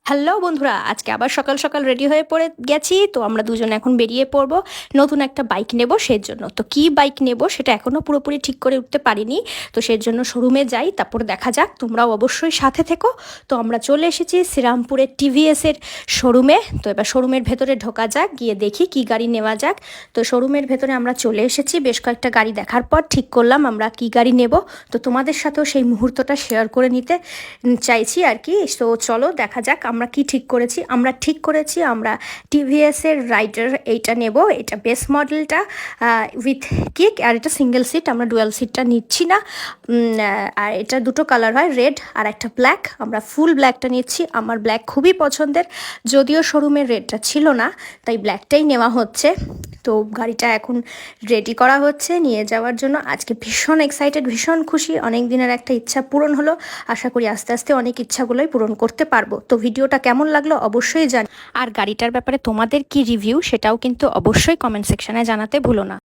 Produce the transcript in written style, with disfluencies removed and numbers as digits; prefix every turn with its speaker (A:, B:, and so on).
A: Hello বন্ধুরা, আজকে আবার সকাল সকাল রেডি হয়ে পড়ে গেছি। তো আমরা দুজন এখন বেরিয়ে পড়ব নতুন একটা বাইক নেব সেই জন্য। তো কি বাইক নেব সেটা এখনও পুরোপুরি ঠিক করে উঠতে পারিনি। তো সেই জন্য শোরুমে যাই, তারপর দেখা যাক। তোমরাও অবশ্যই সাথে থেকো। তো আমরা চলে এসেছি শ্রীরামপুরের টিভিএসের শোরুমে। তো এবার শোরুমের ভেতরে ঢোকা যাক, গিয়ে দেখি কি গাড়ি নেওয়া যাক। তো শোরুমের ভেতরে আমরা চলে এসেছি। বেশ কয়েকটা গাড়ি দেখার পর ঠিক করলাম আমরা কি গাড়ি নেব। তো তোমাদের সাথেও সেই মুহূর্তটা শেয়ার করে নিতে চাইছি আর কি। তো চলো দেখা যাক আমরা কি ঠিক করেছি। আমরা ঠিক করেছি আমরা টিভিএসের রাইডার এইটা নেব। এটা বেস মডেলটা উইথ কিক, আর এটা সিঙ্গেল সিট, আমরা ডুয়াল সিটটা নিচ্ছি না। আর এটা দুটো কালার হয়, রেড আর একটা ব্ল্যাক। আমরা ফুল ব্ল্যাকটা নিচ্ছি, আমার ব্ল্যাক খুবই পছন্দের। যদিও শোরুমের রেডটা ছিল না, তাই ব্ল্যাকটাই নেওয়া হচ্ছে। তো গাড়িটা এখন রেডি করা হচ্ছে নিয়ে যাওয়ার জন্য। আজকে ভীষণ এক্সাইটেড, ভীষণ খুশি। অনেক দিনের একটা ইচ্ছা পূরণ হলো। আশা করি আস্তে আস্তে অনেক ইচ্ছাগুলোই পূরণ করতে পারবো। তো ভিডিওটা কেমন লাগলো অবশ্যই জানি, আর গাড়িটার ব্যাপারে তোমাদের কি রিভিউ সেটাও কিন্তু অবশ্যই কমেন্ট সেকশনে জানাতে ভুলো না।